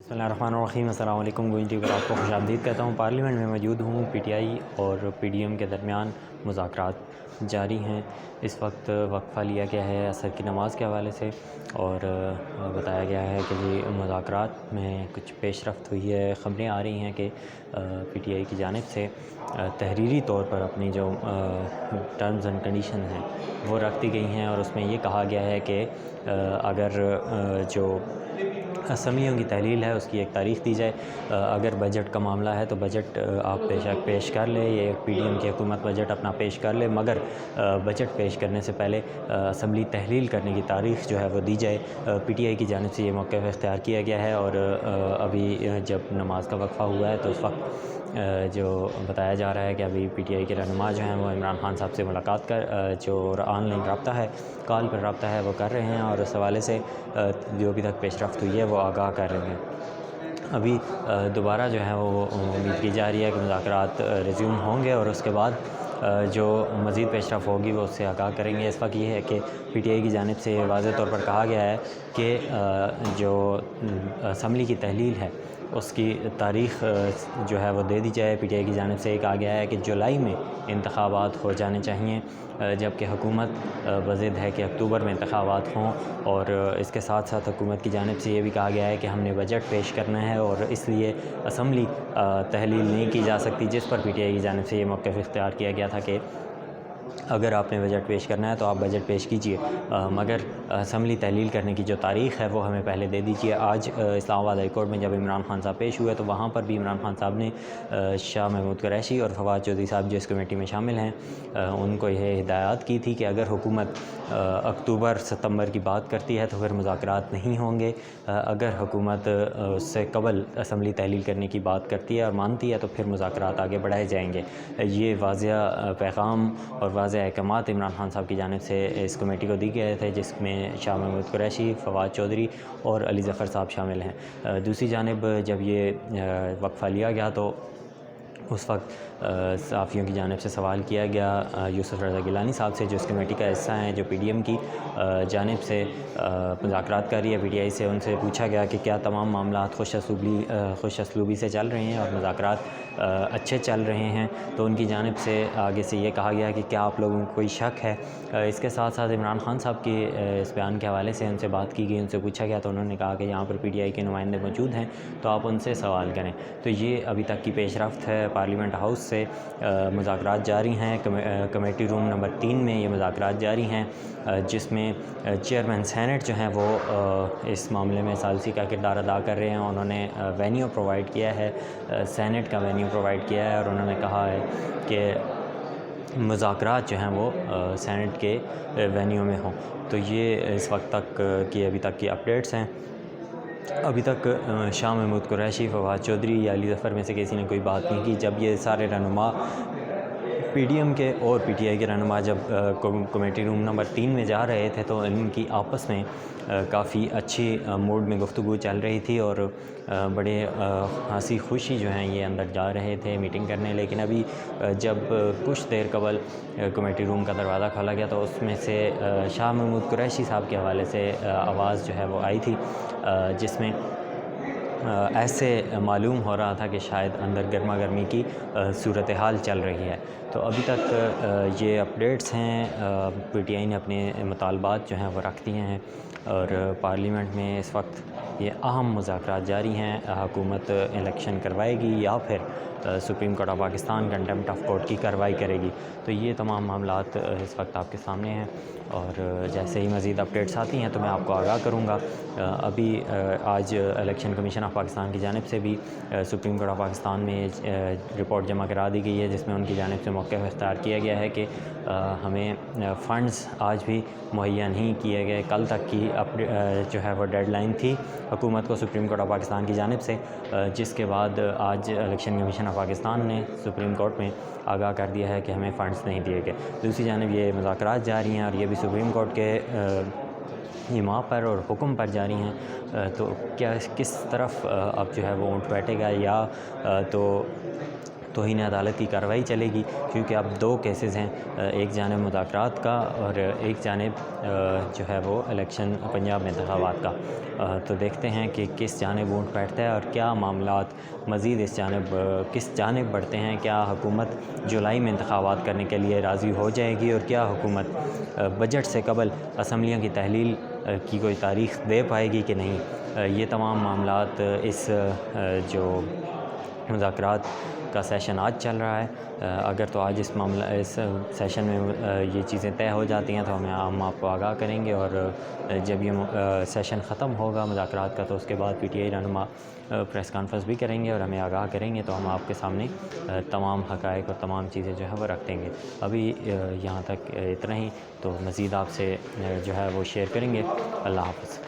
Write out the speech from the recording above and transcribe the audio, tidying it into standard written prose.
بسم اللہ الرحمن الرحیم۔ السلام علیکم۔ گوئن ٹی وی پر آپ کو خوش آمدید کہتا ہوں۔ پارلیمنٹ میں موجود ہوں۔ پی ٹی آئی اور پی ڈی ایم کے درمیان مذاکرات جاری ہیں۔ اس وقت وقفہ لیا گیا ہے عصر کی نماز کے حوالے سے، اور بتایا گیا ہے کہ جی مذاکرات میں کچھ پیش رفت ہوئی ہے۔ خبریں آ رہی ہیں کہ پی ٹی آئی کی جانب سے تحریری طور پر اپنی جو ٹرمز اینڈ کنڈیشن ہیں وہ رکھ دی گئی ہیں، اور اس میں یہ کہا گیا ہے کہ اگر جو اسمبلیوں کی تحلیل ہے اس کی ایک تاریخ دی جائے۔ اگر بجٹ کا معاملہ ہے تو بجٹ آپ پیش کر لیں، یہ پی ڈی ایم کی حکومت بجٹ اپنا پیش کر لے، مگر بجٹ پیش کرنے سے پہلے اسمبلی تحلیل کرنے کی تاریخ جو ہے وہ دی جائے۔ پی ٹی آئی کی جانب سے یہ موقف اختیار کیا گیا ہے، اور ابھی جب نماز کا وقفہ ہوا ہے تو اس وقت جو بتایا جا رہا ہے کہ ابھی پی ٹی آئی کے رہنما جو ہیں وہ عمران خان صاحب سے ملاقات کر جو آن لائن رابطہ ہے، کال پر رابطہ ہے، وہ کر رہے ہیں، اور اس حوالے سے جو ابھی تک پیش رفت ہوئی ہے وہ آگاہ کر رہے ہیں۔ ابھی دوبارہ جو ہے وہ امید کی جا رہی ہے کہ مذاکرات ریزیوم ہوں گے، اور اس کے بعد جو مزید پیش رفت ہوگی وہ اس سے آگاہ کریں گے۔ اس وقت یہ ہے کہ پی ٹی آئی کی جانب سے واضح طور پر کہا گیا ہے کہ جو اسمبلی کی تحلیل ہے اس کی تاریخ جو ہے وہ دے دی جائے۔ پی ٹی آئی کی جانب سے یہ کہا گیا ہے کہ جولائی میں انتخابات ہو جانے چاہیے، جبکہ حکومت بضد ہے کہ اکتوبر میں انتخابات ہوں، اور اس کے ساتھ ساتھ حکومت کی جانب سے یہ بھی کہا گیا ہے کہ ہم نے بجٹ پیش کرنا ہے، اور اس لیے اسمبلی تحلیل نہیں کی جا سکتی، جس پر پی ٹی آئی کی جانب سے یہ موقف اختیار کیا گیا تھا کہ اگر آپ نے بجٹ پیش کرنا ہے تو آپ بجٹ پیش کیجئے، مگر اسمبلی تحلیل کرنے کی جو تاریخ ہے وہ ہمیں پہلے دے دیجیے۔ آج اسلام آباد ہائی کورٹ میں جب عمران خان صاحب پیش ہوئے تو وہاں پر بھی عمران خان صاحب نے شاہ محمود قریشی اور فواد چودھری صاحب جو اس کمیٹی میں شامل ہیں ان کو یہ ہدایات کی تھی کہ اگر حکومت اکتوبر ستمبر کی بات کرتی ہے تو پھر مذاکرات نہیں ہوں گے، اگر حکومت اس سے قبل اسمبلی تحلیل کرنے کی بات کرتی ہے اور مانتی ہے تو پھر مذاکرات آگے بڑھائے جائیں گے۔ یہ واضح پیغام اور واضح احکامات عمران خان صاحب کی جانب سے اس کمیٹی کو دی گئے تھے، جس میں شاہ محمود قریشی، فواد چودھری اور علی ظفر صاحب شامل ہیں۔ دوسری جانب جب یہ وقفہ لیا گیا تو اس وقت صحافیوں کی جانب سے سوال کیا گیا یوسف رضا گیلانی صاحب سے، جو اس کمیٹی کا حصہ ہیں، جو پی ڈی ایم کی جانب سے مذاکرات کر رہی ہے پی ٹی آئی سے۔ ان سے پوچھا گیا کہ کیا تمام معاملات خوش اسلوبی سے چل رہے ہیں اور مذاکرات اچھے چل رہے ہیں، تو ان کی جانب سے آگے سے یہ کہا گیا کہ کیا آپ لوگوں کو کوئی شک ہے۔ اس کے ساتھ ساتھ عمران خان صاحب کے اس بیان کے حوالے سے ان سے بات کی گئی، ان سے پوچھا گیا تو انہوں نے کہا کہ یہاں پر پی ٹی آئی کے نمائندے موجود ہیں تو آپ ان سے سوال کریں۔ تو یہ ابھی تک کی پیش رفت ہے۔ پارلیمنٹ ہاؤس سے مذاکرات جاری ہیں، کمیٹی روم نمبر 3 میں یہ مذاکرات جاری ہیں، جس میں چیئرمین سینٹ جو ہیں وہ اس معاملے میں ثالثی کا کردار ادا کر رہے ہیں۔ انہوں نے وینیو پرووائڈ کیا ہے، سینٹ کا وینیو پرووائڈ کیا ہے، اور انہوں نے کہا ہے کہ مذاکرات جو ہیں وہ سینٹ کے وینیو میں ہوں۔ تو یہ اس وقت تک کی ابھی تک کی اپڈیٹس ہیں۔ ابھی تک شاہ محمود قریشی، فواد چودھری یا علی ظفر میں سے کسی نے کوئی بات نہیں کی۔ جب یہ سارے رہنما پی ڈی ایم کے اور پی ٹی آئی کے رہنما جب کمیٹی روم نمبر 3 میں جا رہے تھے تو ان کی آپس میں کافی اچھی موڈ میں گفتگو چل رہی تھی، اور بڑے ہنسی خوشی جو ہیں یہ اندر جا رہے تھے میٹنگ کرنے۔ لیکن ابھی جب کچھ دیر قبل کمیٹی روم کا دروازہ کھولا گیا تو اس میں سے شاہ محمود قریشی صاحب کے حوالے سے آواز جو ہے وہ آئی تھی، جس میں ایسے معلوم ہو رہا تھا کہ شاید اندر گرما گرمی کی صورتحال چل رہی ہے۔ تو ابھی تک یہ اپڈیٹس ہیں۔ پی ٹی آئی نے اپنے مطالبات جو ہیں وہ رکھ دیے ہیں، اور پارلیمنٹ میں اس وقت یہ اہم مذاکرات جاری ہیں۔ حکومت الیکشن کروائے گی یا پھر supreme court of Pakistan contempt of court کی کارروائی کرے گی، تو یہ تمام معاملات اس وقت آپ کے سامنے ہیں، اور جیسے ہی مزید اپڈیٹس آتی ہیں تو میں آپ کو آگاہ کروں گا۔ ابھی آج الیکشن کمیشن آف پاکستان کی جانب سے بھی سپریم کورٹ آف پاکستان میں رپورٹ جمع کرا دی گئی ہے، جس میں ان کی جانب سے موقف اختیار کیا گیا ہے کہ ہمیں فنڈز آج بھی مہیا نہیں کیے گئے۔ کل تک کی جو ہے وہ ڈیڈ لائن تھی حکومت کو سپریم کورٹ آف پاکستان کی جانب سے، جس کے بعد آج الیکشن کمیشن آف پاکستان نے سپریم کورٹ میں آگاہ کر دیا ہے کہ ہمیں فنڈز نہیں دیے گئے۔ دوسری جانب یہ مذاکرات جاری ہیں، اور یہ بھی سپریم کورٹ کے ایما پر اور حکم پر جاری ہیں، تو کیا کس طرف اب جو ہے وہ اونٹ بیٹھے گا، یا توہین عدالت کی کارروائی چلے گی، کیونکہ اب 2 کیسز ہیں، ایک جانب مذاکرات کا اور ایک جانب جو ہے وہ الیکشن پنجاب میں انتخابات کا۔ تو دیکھتے ہیں کہ کس جانب اونٹ بیٹھتا ہے اور کیا معاملات مزید اس جانب کس جانب بڑھتے ہیں۔ کیا حکومت جولائی میں انتخابات کرنے کے لیے راضی ہو جائے گی، اور کیا حکومت بجٹ سے قبل اسمبلیوں کی تحلیل کی کوئی تاریخ دے پائے گی کہ نہیں۔ یہ تمام معاملات اس جو مذاکرات کا سیشن آج چل رہا ہے، اگر تو آج اس سیشن میں یہ چیزیں طے ہو جاتی ہیں تو ہم آپ کو آگاہ کریں گے، اور جب یہ سیشن ختم ہوگا مذاکرات کا تو اس کے بعد پی ٹی آئی رہنما پریس کانفرنس بھی کریں گے اور ہمیں آگاہ کریں گے، تو ہم آپ کے سامنے تمام حقائق اور تمام چیزیں جو ہے وہ رکھ دیں گے۔ ابھی یہاں تک اتنا ہی، تو مزید آپ سے جو ہے وہ شیئر کریں گے۔ اللہ حافظ۔